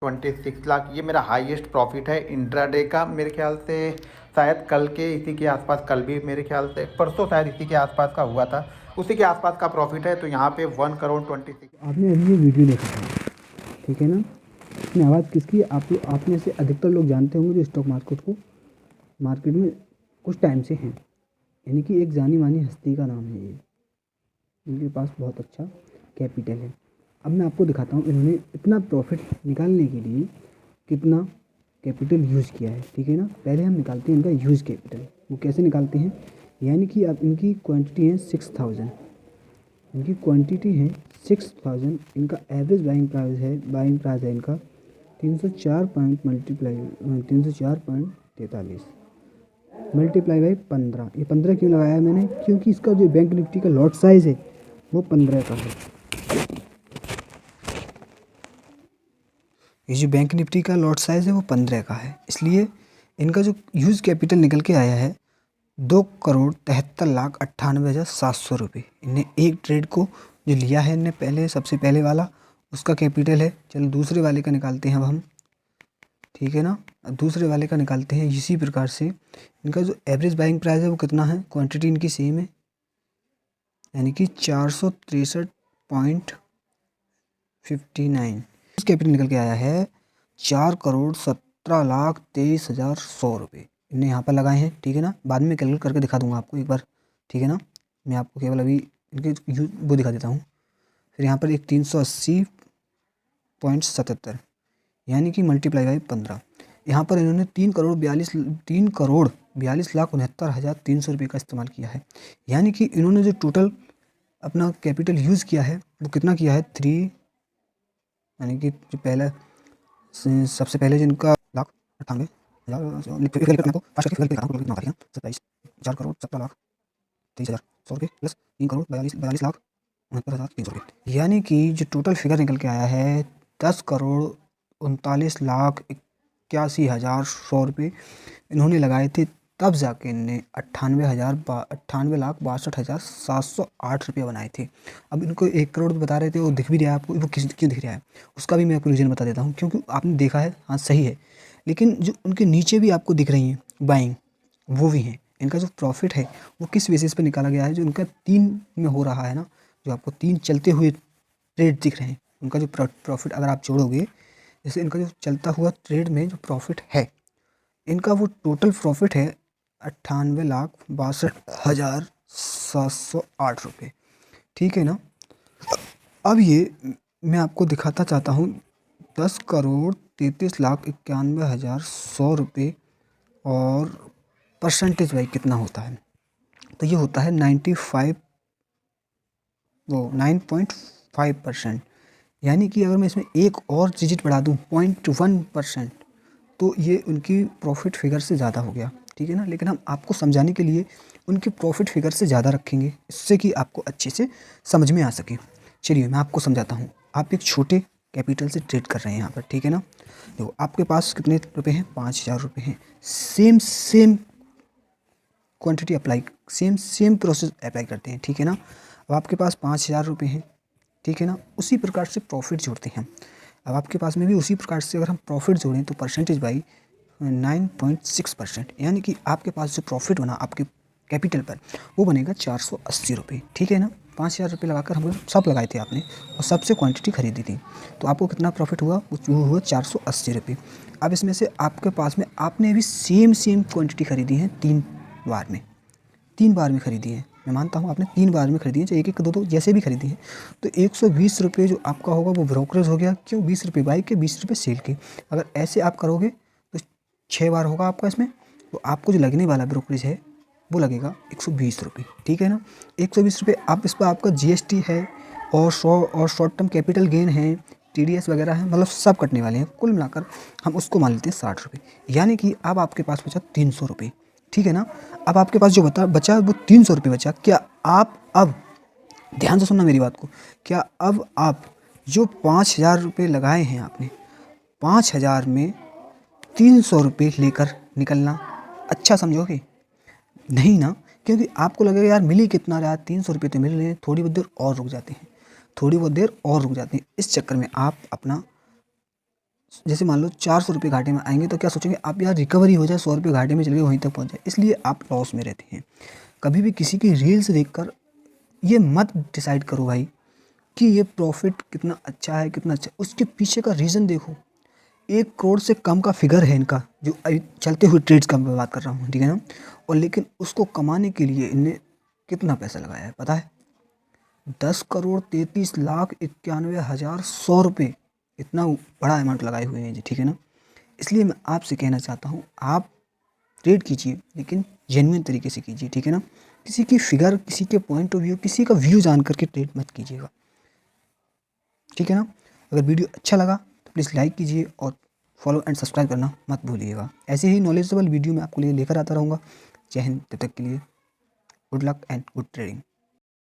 26 लाख, ये मेरा highest profit है इंट्राडे का। मेरे ख्याल से शायद कल के इसी के आसपास, कल भी मेरे ख्याल से परसों शायद इसी के आसपास का हुआ था, उसी के आसपास का प्रॉफिट है। तो यहाँ पे 1 करोड़ 26। आपने अभी ये वीडियो देखा था, ठीक है ना? इसमें आवाज़ किसकी? आप में से अधिकतर लोग जानते होंगे जो स्टॉक मार्केट में कुछ टाइम से हैं, यानी कि एक जानी मानी हस्ती का नाम है ये। इनके पास बहुत अच्छा कैपिटल है। अब मैं आपको दिखाता हूँ इन्होंने इतना प्रॉफिट निकालने के लिए कितना कैपिटल यूज़ किया है, ठीक है ना? पहले हम निकालते हैं इनका यूज़ कैपिटल। वो कैसे निकालते हैं? यानी कि अब इनकी क्वांटिटी है 6000, इनकी क्वांटिटी है 6000, इनका एवरेज बाइंग प्राइस है इनका 304 पॉइंट मल्टीप्लाई 304.43 मल्टीप्लाई बाई 15। ये 15 क्यों लगाया है मैंने? क्योंकि इसका जो बैंक निफ्टी का लॉट साइज़ है वो 15 का है। ये जो बैंक निफ्टी का लॉट साइज़ है वो 15 का है, इसलिए इनका जो यूज़ कैपिटल निकल के आया है 2,73,98,700 रुपये। इनने एक ट्रेड को जो लिया है इनने पहले, सबसे पहले वाला उसका कैपिटल है। चलो दूसरे वाले का निकालते हैं अब हम, ठीक है ना? अब दूसरे वाले का निकालते हैं। इसी प्रकार से इनका जो एवरेज बाइंग प्राइस है वो कितना है? क्वांटिटी इनकी सेम है, यानी कि 463.59। इस कैपिटल निकल के आया है 4,17,23,100 रुपये इन्हें यहाँ पर लगाए हैं, ठीक है ना? बाद में कैलकुलेट करके दिखा दूंगा आपको एक बार, ठीक है ना? मैं आपको केवल अभी इनके वो दिखा देता हूँ। फिर यहाँ पर एक 380.77, यानी कि मल्टीप्लाई बाई 15। यहाँ पर इन्होंने 3,42,69,300 रुपये का इस्तेमाल किया है। यानी कि इन्होंने जो टोटल अपना कैपिटल यूज़ किया है वो कितना किया है? 3, यानी कि जो पहला सबसे पहले जिनका 4,98,27,4,17,23,100 रुपये प्लस 3,42,42,69,300 रुपये, यानी कि जो टोटल फिगर निकल के आया है 10,39,81,100 रुपये इन्होंने लगाए थे। तब जाके इनने 98,62,62,708 रुपये बनाए थे। अब इनको 1 करोड़ बता रहे थे, वो दिख भी रहा है आपको, वो क्यों दिख रहा है उसका भी मैं आपको रीज़न बता देता हूँ। क्योंकि आपने देखा है, हाँ सही है, लेकिन जो उनके नीचे भी आपको दिख रही हैं बाइंग, वो भी हैं। इनका जो प्रॉफिट है वो किस बेसिस पे निकाला गया है? जो इनका 3 में हो रहा है ना, जो आपको 3 चलते हुए ट्रेड दिख रहे हैं, उनका जो प्रॉफिट अगर आप जोड़ोगे, जैसे इनका जो चलता हुआ ट्रेड में जो प्रॉफिट है, इनका वो टोटल प्रॉफिट है 98,62,708 रुपये, ठीक है ना? अब ये मैं आपको दिखाता चाहता हूँ 10,33,91,100 रुपये और परसेंटेज वाइज कितना होता है। तो ये होता है 9.5%, यानी कि अगर मैं इसमें एक और डिजिट बढ़ा दूँ 0.1%, तो ये उनकी प्रॉफिट फिगर से ज़्यादा हो गया, ठीक है ना? लेकिन हम आपको समझाने के लिए उनकी प्रॉफिट फिगर से ज़्यादा रखेंगे, इससे कि आपको अच्छे से समझ में आ सके। चलिए मैं आपको समझाता हूँ। आप एक छोटे कैपिटल से ट्रेड कर रहे हैं यहाँ पर, ठीक है ना? देखो आपके पास कितने रुपए हैं? 5,000 रुपये हैं। Same quantity apply, same process apply करते हैं, ठीक है ना? अब आपके पास 5,000 रुपये हैं, ठीक है ना? उसी प्रकार से प्रॉफिट जोड़ते हैं। अब आपके पास में भी उसी प्रकार से अगर हम प्रॉफिट जोड़ें तो परसेंटेज बाई 9.6%, यानी कि आपके पास जो प्रॉफिट बना आपके कैपिटल पर वो बनेगा 480 रुपये, ठीक है ना? 5,000 रुपये लगाकर हम सब लगाए थे आपने और सबसे क्वांटिटी खरीदी थी, तो आपको कितना प्रॉफिट हुआ? वो हुआ 480 रुपये। अब इसमें से आपके पास में आपने भी सेम क्वांटिटी खरीदी है 3 बार में खरीदी है। मैं मानता हूँ आपने 3 बार में खरीदी है, चाहे 1-1 2-2 जैसे भी खरीदी है। तो 120 रुपये जो आपका होगा वो ब्रोकरेज हो गया। क्यों? 20 रुपये बाई के, 20 रुपये सेल के। अगर ऐसे आप करोगे तो 6 बार होगा आपका इसमें, तो आपको जो लगने वाला ब्रोकरेज है वो लगेगा 120 रुपये, ठीक है ना? 120 रुपये। आप इस पर आपका GST है और शॉर्ट टर्म कैपिटल गेन है, TDS वगैरह है, मतलब सब कटने वाले हैं। कुल मिलाकर हम उसको मान लेते हैं 60 रुपये, यानी कि अब आपके पास बचा 300 रुपये, ठीक है ना? अब आपके पास जो बचा वो 300 रुपये बचा। क्या आप अब ध्यान से सुनना मेरी बात को, क्या अब आप जो 5,000 रुपये लगाए हैं आपने, 5,000 में 300 रुपये लेकर निकलना अच्छा समझोगे? नहीं ना, क्योंकि आपको लगेगा यार मिल ही कितना रहा, 300 रुपये तो मिल रहे हैं, थोड़ी बहुत देर और रुक जाते हैं। इस चक्कर में आप अपना जैसे मान लो 400 रुपये घाटे में आएंगे तो क्या सोचेंगे आप, यार रिकवरी हो जाए, 100 रुपये घाटे में चले गए, वहीं तक पहुँच जाए, इसलिए आप लॉस में रहते हैं। कभी भी किसी की रील्स देखकर ये मत डिसाइड करो भाई कि ये प्रॉफिट कितना अच्छा है, कितना अच्छा, उसके पीछे का रीज़न देखो। 1 करोड़ से कम का फिगर है इनका, जो अभी चलते हुए ट्रेड्स का मैं बात कर रहा हूँ, ठीक है ना। और लेकिन उसको कमाने के लिए इनने कितना पैसा लगाया है पता है? 10,33,91,100 रुपये, इतना बड़ा अमाउंट लगाए हुए हैं जी, ठीक है ना। इसलिए मैं आपसे कहना चाहता हूँ, आप ट्रेड कीजिए लेकिन जेन्युइन तरीके से कीजिए, ठीक है ना। किसी की फिगर, किसी के पॉइंट ऑफ व्यू, किसी का व्यू जान करके ट्रेड मत कीजिएगा, ठीक है ना। अगर वीडियो अच्छा लगा तो प्लीज़ लाइक कीजिए और फॉलो एंड सब्सक्राइब करना मत भूलिएगा। ऐसे ही नॉलेजेबल वीडियो मैं आपको लिए लेकर आता रहूँगा। जय हिंद, तब तक के लिए good luck and good trading.